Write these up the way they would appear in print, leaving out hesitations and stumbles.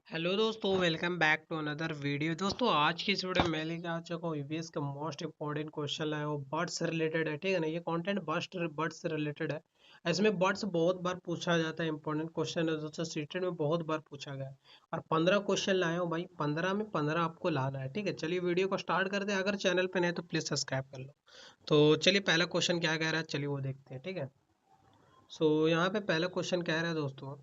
Hello दोस्तों, welcome back to another video. दोस्तों, आज की इस वीडियो में मैं लेके आ चुका हूँ ईवीएस का मोस्ट इंपॉर्टेंट क्वेश्चन है। वो बर्ड्स से रिलेटेड है, ठीक है ना। ये कंटेंट बर्ड्स से रिलेटेड है। इसमें बर्ड्स बहुत बार पूछा जाता है, इंपॉर्टेंट क्वेश्चन है दोस्तों। सीटेड में बहुत बार पूछा गया है और 15 क्वेश्चन लाया हूँ भाई। 15 में 15 आपको लाना है, ठीक है। चलिए वीडियो को स्टार्ट करते हैं। अगर चैनल पे नहीं तो प्लीज सब्सक्राइब कर लो। तो चलिए, पहला क्वेश्चन क्या कह रहा है, चलिए वो देखते हैं, ठीक है। सो यहाँ पे पहला क्वेश्चन कह रहा है दोस्तों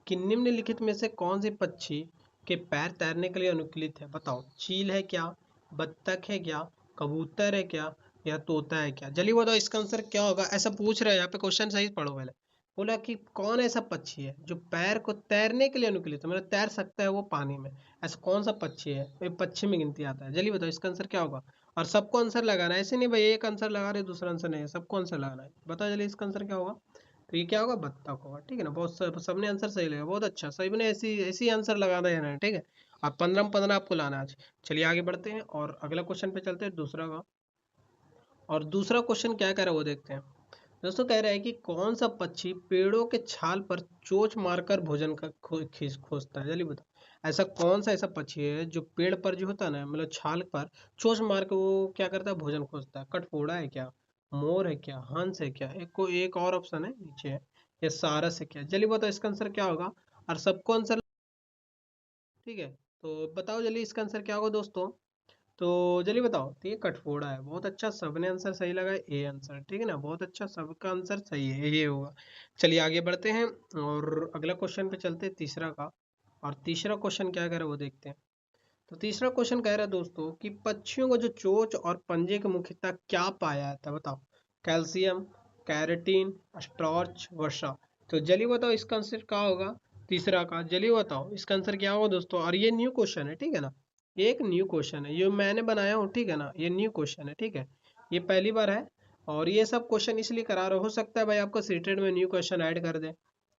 कि निम्नलिखित में से कौन से पक्षी के पैर तैरने के लिए अनुकूलित है, बताओ। चील है क्या, बत्तख है क्या, कबूतर है क्या, या तोता है क्या। जल्दी बताओ इसका आंसर क्या होगा। ऐसा पूछ रहा है यहाँ पे, क्वेश्चन सही पढ़ो पहले। बोला कि कौन ऐसा पक्षी है जो पैर को तैरने के लिए अनुकूलित है, मतलब तैर सकता है वो पानी में। ऐसा कौन सा पक्षी है, ये पक्षी में गिनती आता है। जल्दी बताओ इसका आंसर क्या होगा। और सबको आंसर लगाना है, ऐसे नहीं भाई एक आंसर लगा रहे दूसरा आंसर नहीं है, सबको आंसर लगाना है। बताओ जल्दी इसका आंसर क्या होगा। तो ये क्या होगा, बत्तख होगा, ठीक है ना। बहुत सबने आंसर सही लगा, बहुत अच्छा। सभी ने ऐसी ऐसी आंसर लगाना है ना, ठीक है। अब 15 में 15 आपको लाना है आज। चलिए आगे बढ़ते हैं और अगला क्वेश्चन पे चलते हैं, दूसरा का। और दूसरा क्वेश्चन क्या कह रहा है वो देखते हैं। दोस्तों कह रहा है कि कौन सा पक्षी पेड़ों के छाल पर चोंच मारकर भोजन का खोजता है। जल्दी बताओ ऐसा कौन सा ऐसा पक्षी है जो पेड़ पर जो होता है ना, मतलब छाल पर चोंच मार के वो क्या करता है, भोजन खोजता है। कटफोड़ा है क्या, मोर है क्या, हंस है क्या, एक और ऑप्शन है नीचे है, या सारस है क्या। जल्दी बताओ इसका आंसर क्या होगा। और सबको आंसर, ठीक है। तो बताओ जल्दी इसका आंसर क्या होगा दोस्तों। तो जल्दी बताओ। तो ये कठफोड़ा है, बहुत अच्छा। सबने आंसर सही लगा, ए आंसर, ठीक है ना। बहुत अच्छा, सबका आंसर सही है, ये होगा। चलिए आगे बढ़ते हैं और अगला क्वेश्चन पे चलते हैं, तीसरा का। और तीसरा क्वेश्चन क्या कह रहा है वो देखते हैं। तो तीसरा क्वेश्चन कह रहा है दोस्तों कि पक्षियों को जो चोंच और पंजे के मुख्यतः क्या पाया जाता है, बताओ। कैल्शियम, कैरेटीन, स्टार्च, वसा। तो जल्दी बताओ इसका आंसर क्या होगा। तीसरा का जल्दी बताओ इसका आंसर क्या होगा दोस्तों। और ये न्यू क्वेश्चन है, ठीक है ना। ये एक न्यू क्वेश्चन है, ये मैंने बनाया हूँ, ठीक है ना। ये न्यू क्वेश्चन है, ठीक है। ये पहली बार है। और ये सब क्वेश्चन इसलिए करा रहा हो सकता है भाई आपको सीटेड में न्यू क्वेश्चन ऐड कर दे,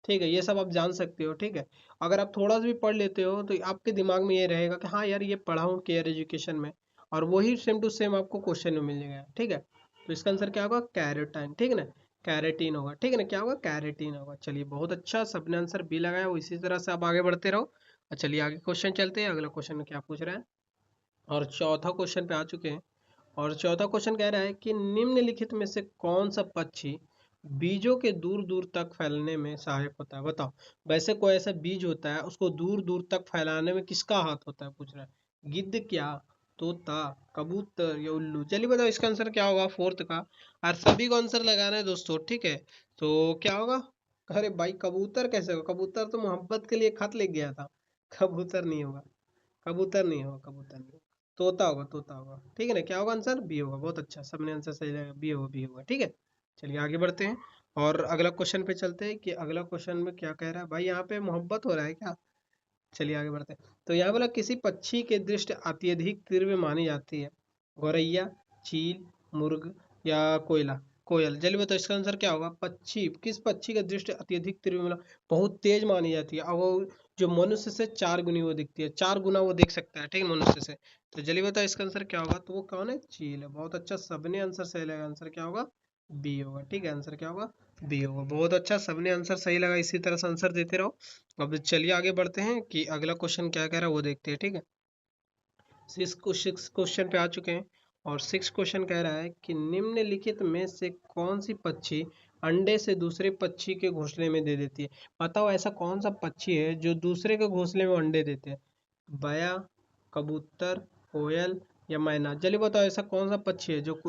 ठीक है। ये सब आप जान सकते हो, ठीक है। अगर आप थोड़ा सा भी पढ़ लेते हो तो आपके दिमाग में ये रहेगा कि हाँ यार ये पढ़ा हूँ केयर एजुकेशन में। और वही सेम टू सेम आपको क्वेश्चन में मिल जाएगा, ठीक है। तो इसका आंसर क्या होगा, कैरोटाइन, ठीक है ना। कैरेटीन होगा, ठीक है ना। क्या होगा, कैरेटीन होगा। चलिए बहुत अच्छा, सबने आंसर बी लगाया। वो इसी तरह से आप आगे बढ़ते रहो। और चलिए आगे क्वेश्चन चलते हैं। अगला क्वेश्चन में क्या पूछ रहा है। और चौथा क्वेश्चन पे आ चुके हैं। और चौथा क्वेश्चन कह रहा है कि निम्नलिखित में से कौन सा पक्षी बीजों के दूर दूर तक फैलने में सहायक होता है, बताओ। वैसे कोई ऐसा बीज होता है उसको दूर दूर तक फैलाने में किसका हाथ होता है, पूछ रहा है। गिद्ध क्या, तोता, कबूतर, या उल्लू। चलिए बताओ इसका आंसर क्या होगा, फोर्थ का। और सभी को आंसर लगाना है दोस्तों, ठीक है। तो क्या होगा। अरे भाई कबूतर कैसे होगा, कबूतर तो मोहब्बत के लिए खत लिख गया था। कबूतर नहीं होगा, कबूतर नहीं होगा, कबूतर नहीं होगा। तोता होगा, तोता होगा, ठीक है ना। क्या होगा आंसर, बी होगा। बहुत अच्छा, सबने आंसर सही लगाया, बी होगा, बी होगा, ठीक है। चलिए आगे बढ़ते हैं और अगला क्वेश्चन पे चलते हैं कि अगला क्वेश्चन में क्या कह रहा है भाई। यहाँ पे मोहब्बत हो रहा है क्या। चलिए आगे बढ़ते हैं। तो यहाँ बोला किसी पक्षी के दृष्टि अत्यधिक तीव्र मानी जाती है। गौरैया, चील, मुर्ग, या कोयला, कोयल। जल्दी बताओ इसका आंसर क्या होगा। पक्षी, किस पक्षी का दृष्टि अत्यधिक तीव्र मतलब बहुत तेज मानी जाती है, और वो जो मनुष्य से 4 गुनी वो दिखती है, 4 गुना वो देख सकता है, ठीक है, मनुष्य से। तो जल्दी बताओ इसका आंसर क्या होगा। तो वो कौन है, चील है। बहुत अच्छा, सबने आंसर सही लगा। आंसर क्या होगा, बी होगा, ठीक है। आंसर क्या होगा, बी होगा। बहुत अच्छा, सबने आंसर सही लगा। इसी तरह से आंसर देते रहो। अब चलिए आगे बढ़ते हैं कि अगला क्वेश्चन क्या कह रहा है वो देखते हैं, ठीक है। सिक्स क्वेश्चन पे आ चुके हैं। और सिक्स क्वेश्चन कह रहा है कि निम्नलिखित में से कौन सी पक्षी अंडे से दूसरे पक्षी के घोंसले में दे देती है। बताओ ऐसा कौन सा पक्षी है जो दूसरे के घोंसले में अंडे देते हैं। बया, कबूतर, कोयल, या मैना। जल्दी बताओ ऐसा कौन सा पक्षी है जो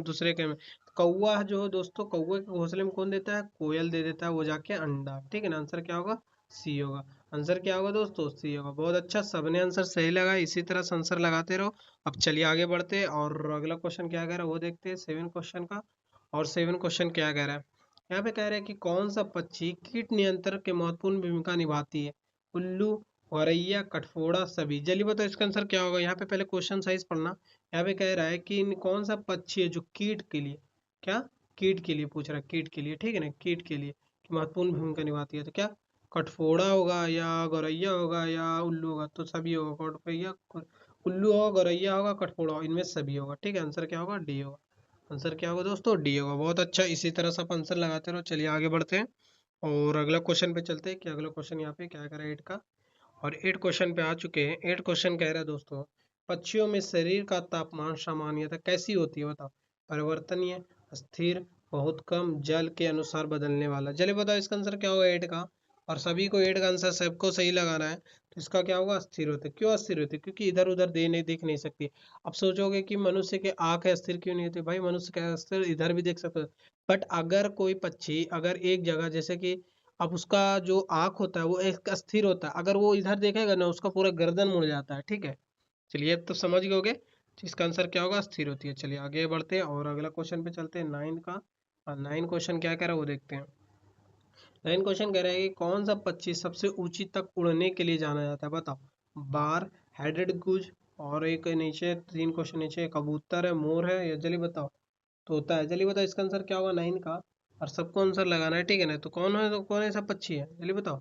दूसरे के में। कौवा जो दोस्तों, कौवे के घोंसले में कौन देता है, कोयल दे देता है वो जाके अंडा, ठीक है ना। आंसर क्या होगा, सी होगा। आंसर क्या होगा दोस्तों, सी होगा। बहुत अच्छा, सबने आंसर सही लगा। इसी तरह से आंसर लगाते रहो। अब चलिए आगे बढ़ते हैं और अगला क्वेश्चन क्या कह रहा है वो देखते हैं, 7 क्वेश्चन का। और 7 क्वेश्चन क्या कह रहा है। यहाँ पे कह रहा है कि कौन सा पक्षी कीट नियंत्रण के महत्वपूर्ण भूमिका निभाती है। उल्लू, गौरैया, कठफोड़ा, सभी। जल्दी बताओ इसका आंसर क्या होगा। यहाँ पे पहले क्वेश्चन साइज पढ़ना। यहाँ पे कह रहा है कि कौन सा पक्षी है जो कीट के लिए, क्या, कीट के लिए पूछ रहा है, कीट के लिए, ठीक है ना, कीट के लिए महत्वपूर्ण भूमिका निभाती है। तो क्या, कठफोड़ा होगा, या गौरैया होगा, या उल्लू होगा। तो सभी होगा, गौरैया, उल्लू होगा, गौरैया होगा, कठफोड़ा होगा, इनमें सभी होगा, ठीक है। आंसर क्या होगा, डी होगा। आंसर क्या होगा दोस्तों, डी होगा। बहुत अच्छा, इसी तरह से आप आंसर लगाते रहो। चलिए आगे बढ़ते हैं और अगला क्वेश्चन पे चलते हैं कि अगला क्वेश्चन यहाँ पे क्या करें, 8 का। और 8 क्वेश्चन पे आ चुके हैं। 8 क्वेश्चन कह रहा है दोस्तों, पक्षियों में शरीर का तापमान सामान्यतः कैसी होती है बताओ। परिवर्तनीय, स्थिर, बहुत कम, जल के अनुसार बदलने वाला। चलिए बताओ इसका आंसर क्या होगा 8 का। और सभी को 8 का आंसर सबको सही लगाना है, तो इसका क्या होगा, स्थिर होते। क्यों स्थिर होते? क्योंकि इधर उधर देख नहीं सकती। अब सोचोगे कि मनुष्य के आंख है, स्थिर क्यों नहीं होती? भाई मनुष्य का स्थिर इधर भी देख सकते हो, बट अगर कोई पक्षी अगर एक जगह, जैसे कि अब उसका जो आँख होता है वो एक स्थिर होता है, अगर वो इधर देखेगा ना उसका पूरा गर्दन मुड़ जाता है, ठीक है। चलिए अब तो समझ गए होगे, तो इसका आंसर क्या होगा, स्थिर होती है। चलिए आगे बढ़ते हैं और अगला क्वेश्चन पे चलते हैं 9 का। और 9 क्वेश्चन क्या कह रहा है वो देखते हैं। 9 क्वेश्चन कह रहा है कि कौन सा पक्षी सबसे ऊंची तक उड़ने के लिए जाना जाता है बताओ। बार, हेडेड गुज, और एक नीचे 3 क्वेश्चन नीचे, कबूतर है, मोर है, या जल्दी बताओ। तोता है। जल्दी बताओ इसका आंसर क्या होगा 9 का। और सबको आंसर लगाना है, ठीक है ना। तो कौन है, तो कौन ऐसा पक्षी है, जल्दी बताओ।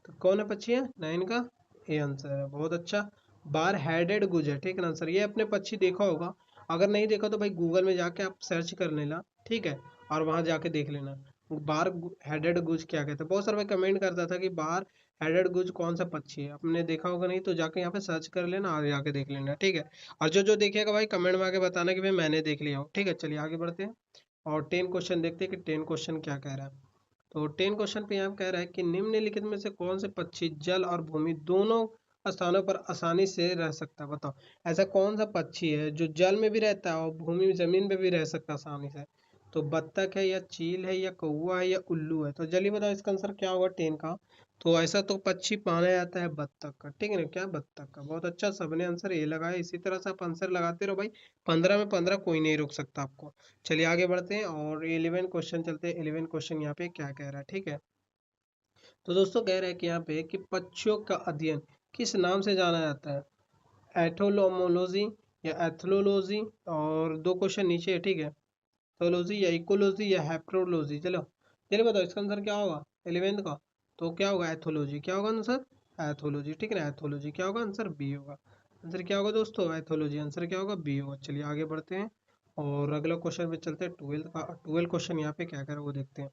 तो कौन है पक्षी है 9 का? ये आंसर है, बहुत अच्छा। बार हेडेड गुज है, ठीक है ना आंसर। ये अपने पक्षी देखा होगा, अगर नहीं देखा तो भाई गूगल में जाके आप सर्च कर लेना, ठीक है। और वहां जाके देख लेना बार हेडेड गुज क्या कहते हैं। बहुत सारे भाई कमेंट करता था कि बार हेडेड गुज कौन सा पक्षी है, आपने देखा होगा नहीं तो जाके यहाँ पे सर्च कर लेना और जाके देख लेना, ठीक है। और जो जो देखेगा भाई कमेंट में आके बताना कि भाई मैंने देख लिया हूँ, ठीक है। चलिए आगे बढ़ते हैं और 10 क्वेश्चन देखते हैं कि 10 क्वेश्चन क्या कह रहा है। तो 10 क्वेश्चन पे यहाँ कह रहा है कि निम्नलिखित में से कौन से पक्षी जल और भूमि दोनों स्थानों पर आसानी से रह सकता है बताओ। ऐसा कौन सा पक्षी है जो जल में भी रहता है और भूमि जमीन पे भी रह सकता है आसानी से। तो बत्तख है, या चील है, या कौवा है, या उल्लू है। तो जल्दी बताओ इसका आंसर क्या होगा 10 का। तो ऐसा तो पक्षी पाना जाता है बत्तख का, ठीक है ना। क्या बत्तख का, बहुत अच्छा, सबने आंसर ये लगाया। इसी तरह से आप आंसर लगाते रहो भाई, 15 में 15 कोई नहीं रोक सकता आपको। चलिए आगे बढ़ते हैं और 11 क्वेश्चन चलते हैं। 11 क्वेश्चन यहाँ पे क्या कह रहा है, ठीक है। तो दोस्तों कह रहा है कि यहाँ पे कि पक्षियों का अध्ययन किस नाम से जाना जाता है। एथोलोमोलॉजी या एथ्रोलॉजी, और 2 क्वेश्चन नीचे है, ठीक है। थोलॉजी या इकोलॉजी या हेप्रोलॉजी। चलो चलिए बताओ इसका आंसर क्या होगा 11th का। तो क्या होगा, एथोलॉजी। क्या होगा आंसर, एथोलॉजी, ठीक है ना। एथोलॉजी क्या होगा, आंसर बी होगा। आंसर क्या होगा दोस्तों, एथोलॉजी, आंसर क्या होगा, बी होगा। चलिए आगे बढ़ते हैं और अगला क्वेश्चन पे चलते हैं 12th का। 12 क्वेश्चन यहाँ पे क्या कह रहा है वो देखते हैं।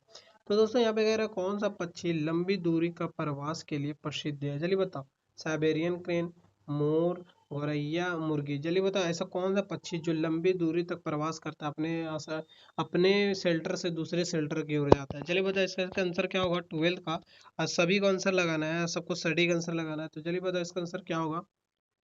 तो दोस्तों यहाँ पे कह रहा है कौन सा पक्षी लंबी दूरी का प्रवास के लिए प्रसिद्ध है। जल्दी बताओ। साइबेरियन क्रेन, मोर, गौरैया, मुर्गी। जल्दी बताओ ऐसा कौन सा पक्षी जो लंबी दूरी तक प्रवास करता है, अपने शेल्टर से दूसरे शेल्टर की ओर जाता है। चलिए बताओ इसका आंसर क्या होगा 12 का। और सभी को आंसर लगाना है, सबको सटीक आंसर लगाना है। तो चलिए बताओ इसका आंसर क्या होगा।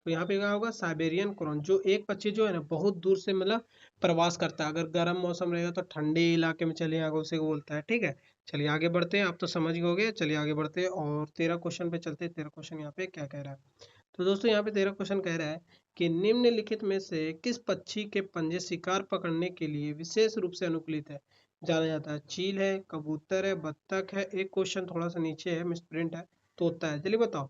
तो यहाँ पे क्या होगा, साइबेरियन क्रॉन। जो एक पक्षी जो है ना बहुत दूर से मतलब प्रवास करता है, अगर गर्म मौसम रहेगा तो ठंडे इलाके में चले जाएगा, उसे बोलता है, ठीक है। चलिए आगे बढ़ते हैं, आप तो समझ गए होगे। चलिए आगे बढ़ते हैं और 13 क्वेश्चन पे चलते हैं। 13 क्वेश्चन यहाँ पे क्या कह रहा है। तो दोस्तों यहाँ पे 13 क्वेश्चन कह रहा है कि निम्नलिखित में से किस पक्षी के पंजे शिकार पकड़ने के लिए विशेष रूप से अनुकूलित है, जाना जाता है। चील है, कबूतर है, बत्तख है, एक क्वेश्चन थोड़ा सा नीचे है, मिस प्रिंट है, तोता है। चलिए बताओ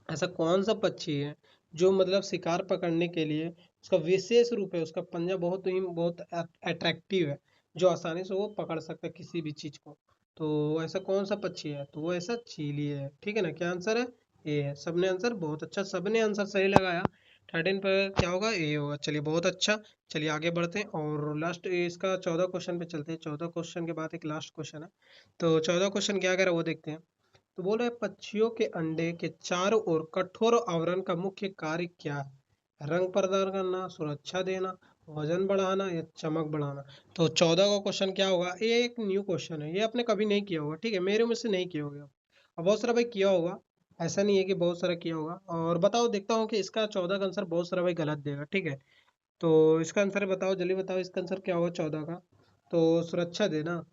ऐसा कौन सा पक्षी है जो मतलब शिकार पकड़ने के लिए उसका विशेष रूप है, उसका पंजा बहुत अट्रैक्टिव है, जो आसानी से वो पकड़ सकता है किसी भी चीज को। तो ऐसा कौन सा पक्षी है, तो वो ऐसा चीली है, ठीक है ना। क्या आंसर है, ए है। सबने आंसर बहुत अच्छा, सबने आंसर सही लगाया। 13 पर क्या होगा, ए होगा। चलिए बहुत अच्छा। चलिए आगे बढ़ते हैं और लास्ट इसका 14 क्वेश्चन पे चलते हैं। 14 क्वेश्चन के बाद एक लास्ट क्वेश्चन है। तो 14 क्वेश्चन क्या कह रहा है वो देखते हैं। तो बोल रहे हैं पक्षियों के अंडे के चारों ओर कठोर आवरण का मुख्य कार्य क्या है। रंग प्रदान करना, सुरक्षा देना, वजन बढ़ाना, या चमक बढ़ाना। तो 14 का क्वेश्चन क्या होगा, ये एक न्यू क्वेश्चन है, ये आपने कभी नहीं किया होगा, ठीक है। मेरे में से नहीं किया होगा, अब बहुत सारा भाई किया होगा। ऐसा नहीं है कि बहुत सारा किया होगा। और बताओ देखता हूँ कि इसका 14 का आंसर बहुत सारा भाई गलत देगा, ठीक है। तो इसका आंसर बताओ, जल्दी बताओ इसका आंसर क्या होगा 14 का। तो सुरक्षा देना।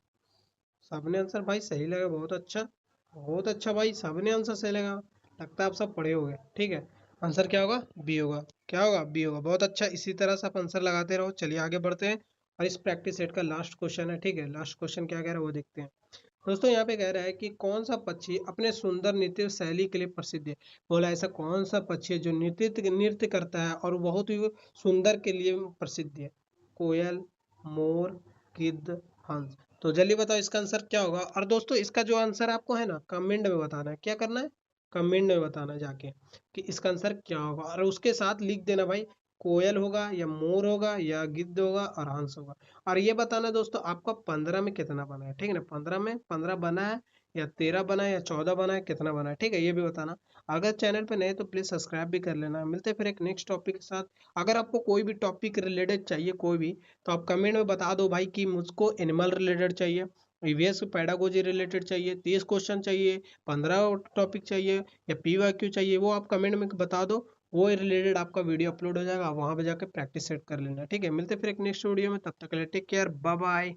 सबने आंसर भाई सही लगा, बहुत अच्छा। बहुत अच्छा भाई, सबने आंसर सही लगा। लगता है आप सब पढ़े होंगे, ठीक है। आंसर क्या होगा, बी होगा। क्या होगा, बी होगा, बहुत अच्छा। इसी तरह से आप आंसर लगाते रहो। चलिए आगे बढ़ते हैं और इस प्रैक्टिस सेट का लास्ट क्वेश्चन है, ठीक है। लास्ट क्वेश्चन क्या कह रहा है वो देखते हैं। दोस्तों यहाँ पे कह रहा है कि कौन सा पक्षी अपने सुंदर नृत्य शैली के लिए प्रसिद्ध है। बोला ऐसा कौन सा पक्षी है जो नृत्य नृत्य करता है और बहुत ही सुंदर के लिए प्रसिद्ध है। कोयल, मोर, गिद्ध, हंस। तो जल्दी बताओ इसका आंसर क्या होगा। और दोस्तों इसका जो आंसर आपको है ना कमेंट में बताना है, क्या करना है, कमेंट में बताना है जाके कि इसका आंसर क्या होगा। और उसके साथ लिख देना भाई, कोयल होगा या मोर होगा या गिद्ध होगा और हंस होगा। और ये बताना दोस्तों आपका 15 में कितना बना है, ठीक है ना। 15 में 15 बना है या 13 बना है या 14 बना है, कितना बना है, ठीक है, ये भी बताना। अगर चैनल पे नए तो प्लीज सब्सक्राइब भी कर लेना। मिलते हैं फिर एक नेक्स्ट टॉपिक के साथ। अगर आपको कोई भी टॉपिक रिलेटेड चाहिए कोई भी, तो आप कमेंट में बता दो भाई कि मुझको एनिमल रिलेटेड चाहिए, ईवीएस पेडागोजी रिलेटेड चाहिए, 30 क्वेश्चन चाहिए, 15 टॉपिक चाहिए, या पीवाईक्यू चाहिए, वो आप कमेंट में बता दो। वो रिलेटेड आपका वीडियो अपलोड हो जाएगा, आप वहां पे जाकर प्रैक्टिस सेट कर लेना, ठीक है। मिलते हैं फिर एक नेक्स्ट वीडियो में, तब तक के लिए टेक केयर, बाय बाय।